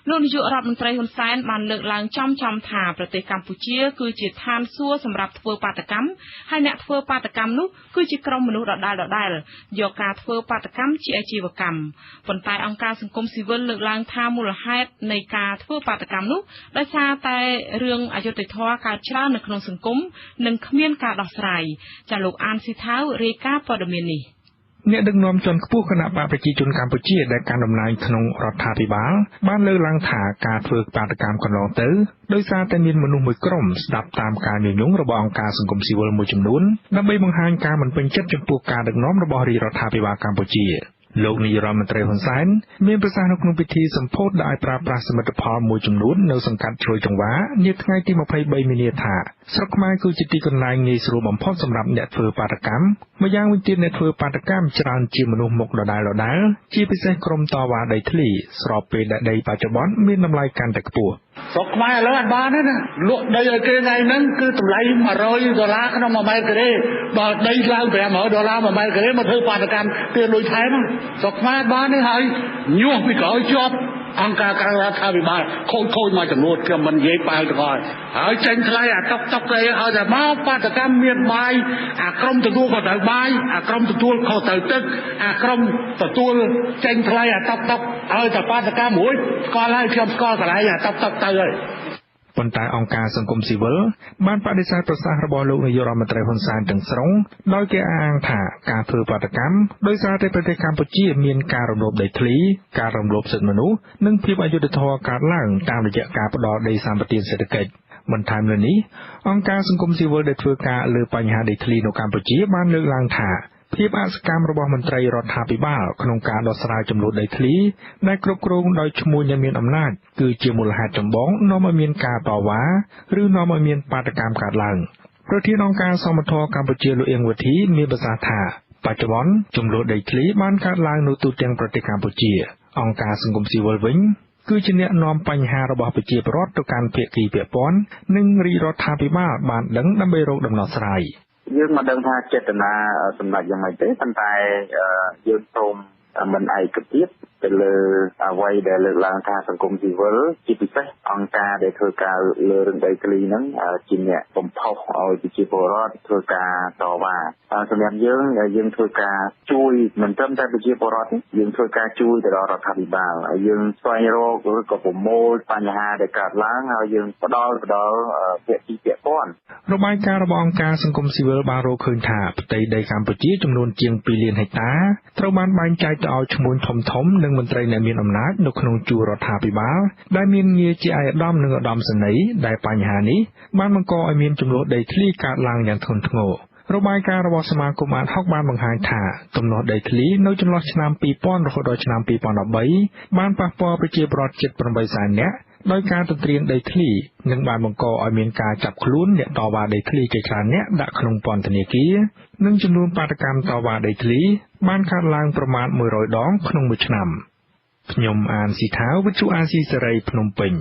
លោកនាយករដ្ឋមន្ត្រីហ៊ុនសែនបានលើកឡើងចំថាប្រទេសកម្ពុជាគឺជាឋានសួគ៌សម្រាប់ធ្វើបាតកម្មហើយអ្នកធ្វើបាតកម្មនោះគឺជាក្រុមមនុស្សដដែលយកការធ្វើបាតកម្មជាអាជីវកម្មប៉ុន្តែអង្គការសង្គមស៊ីវិលលើកឡើងថាមូលហេតុនៃការធ្វើបាតកម្មនោះដោយសារតែរឿងអយុត្តិធម៌កើតច្រើននៅក្នុងសង្គមនិងគ្មានការដោះស្រាយចាលោកអានស៊ីថាវរាយការណ៍ព័ត៌មាននេះអ្នកដឹកនាំជាន់ខ្ពស់គណៈបកប្រជាជនកម្ពុជាដែលកាន់តំណែងក្នុងរដ្ឋាភិបាលបានលើកឡើងថាការធ្វើបាតកម្មកន្លងទៅដោយសារតែមានមនុស្សមួយក្រុមស្ដាប់តាមការញុះញង់របស់អង្គការសង្គមស៊ីវិលមួយចំនួនដើម្បីបង្ហាញការមិនពេញចិត្តចំពោះការដឹកនាំរបស់រាជរដ្ឋាភិបាលកម្ពុជាលោកនាយរដ្ឋមន្ត្រីហ៊ុនសែនមានប្រសាសន៍នៅក្នុងពិធីសម្ពោធដោយប្រើប្រាស់សមិទ្ធផលមួយចំនួននៅសង្កាត់ជ្រោយចង្វានាថ្ងៃទី23មីនាថាស្រុកខ្មែរគឺជាទីកន្លែងងាយស្រួលបំផុតសម្រាប់អ្នកធ្វើបាតកម្មម្យ៉ាងវិញទៀតអ្នកធ្វើបាតកម្មច្រើនជាមនុស្សមុខដដែលជាពិសេសក្រុមតវ៉ាដីធ្លីស្របពេលដែលដីបច្ចុប្បន្នមានតម្លៃកាន់តែខ្ពស់ស្រុកខ្មែរឥឡូវអត់បានទេណាលក់ដីឲ្យគេថ្ងៃហ្នឹងគឺតម្លៃ$100ក្នុង1ម៉ែត្រការ៉េបើដីឡើង$500មួយម៉ែត្រការ៉េមកធ្វើបាតកម្មទាលុយថែមស្រុកខ្មែរបានទេហើយញុះពីក្រោយជាប់អង្គការក្រៅរដ្ឋាភិបាលខូចមកចំនួនខ្ញុំមិននិយាយបើទាំងអស់ហើយចេញថ្លៃអាតុកទៅឲ្យតែមកបាតកម្មមានបាយអាក្រុមទទួលក៏ត្រូវបាយអាក្រុមទទួលក៏ត្រូវទឹកអាក្រុមទទួលចេញថ្លៃអាតុកឲ្យតែបាតកម្មមួយស្គាល់ហើយខ្ញុំស្គាល់កន្លែងអាតុកទៅហើយប៉ុន្តែអង្គការសង្គមស៊ីវិលបានបដិសេធប្រសាសន៍របស់លោកនាយករដ្ឋមន្ត្រីហ៊ុនសែនទាំងស្រុងដោយគេអះអាងថាការធ្វើបាតកម្មដោយសារតែប្រទេសកម្ពុជាមានការរំលោភដីធ្លីការរំលោភសិទ្ធិមនុស្សនិងភាពអយុត្តិធម៌កើតឡើងតាមរយៈការផ្ដោតដីសម្បត្តិសេដ្ឋកិច្ចបន្ថែមលើនេះអង្គការសង្គមស៊ីវិលដែលធ្វើការលើបញ្ហាដីធ្លីនៅកម្ពុជាបានលើកឡើងថាភាពអសកម្មរបស់មន្ត្រីរដ្ឋាភិបាលក្នុងការដោះស្រាយចំនួនដីធ្លីដែលគ្រប់គ្រងដោយឈ្មួញដែលមានអំណាចគឺជាមូលហេតុចម្បងនាំឲ្យមានការតវ៉ាឬនាំឲ្យមានបាតកម្មកើតឡើងប្រធានអង្គការសមត្ថកិច្ចកម្ពុជាលោកអៀងវុធីមានប្រសាសន៍ថាបច្ចុប្បន្នចំនួនដីធ្លីបានកើតឡើងនៅទូទាំងប្រទេសកម្ពុជាអង្គការសង្គមស៊ីវិលវិញគឺជាអ្នកនាំបញ្ហារបស់ប្រជាពលរដ្ឋទៅកាន់ភាគីពាក់ព័ន្ធនិងរាជរដ្ឋាភិបាលបានដឹងដើម្បីរកដំណោះស្រាយយើងមិនដឹងថាចេតនាសម្ដេចយ៉ាងម៉េចទេប៉ុន្តែយើងសូមមិនឯកភាពទៅលើអ្វីដែលលើកឡើងថាសង្គមស៊ីវិលជាពិសេសអង្គការដែលធ្វើការលើរឿងដីធ្លីហ្នឹងជាអ្នកបំផុសឲ្យប្រជាពលរដ្ឋធ្វើការតវ៉ាសម្រាប់យើងធ្វើការជួយមិនត្រឹមតែប្រជាពលរដ្ឋទេយើងធ្វើការជួយទៅដល់រដ្ឋាភិបាលហើយយើងស្វែងរកឬក៏ប្រមូលបញ្ហាដែលកើតឡើងហើយយើងផ្ដល់ភាគីពាក់ព័ន្ធរបាយការណ៍របស់អង្គការសង្គមស៊ីវិលបានរកឃើញថាផ្ទៃដីកម្ពុជាចំនួនជាង2លានហិកតាត្រូវបានបែងចែកទៅឲ្យឈ្មួញធំនិងមន្ត្រីដែលមានអំណាចនៅក្នុងជួររដ្ឋាភិបាលដែលមានងារជាឯកឧត្តមនិងឧត្តមសេនីយ៍ដែលបញ្ហានេះបានបង្កឲ្យមានចំនួនដីធ្លីកើតឡើងយ៉ាងធ្ងន់ធ្ងររបាយការណ៍របស់សមាគមអាត60បានបង្ហាញថាទំនាស់ដីធ្លីនៅចន្លោះឆ្នាំ2000រហូតដល់ឆ្នាំ2013បានប៉ះពាល់ប្រជាពលរដ្ឋជិត8សែននាក់ដោយការទន្ទ្រានដីធ្លីនិងបានបង្កឲ្យមានការចាប់ខ្លួនអ្នកតវ៉ាដីធ្លីជាច្រើនអ្នកដាក់ក្នុងពន្ធនាគារនិងចំនួនបាតកម្មតវ៉ាដីធ្លីបានកើនឡើងប្រមាណ100ដងក្នុងមួយឆ្នាំខ្ញុំអានស៊ីថាវវិទ្យុអាស៊ីសេរីភ្នំពេញ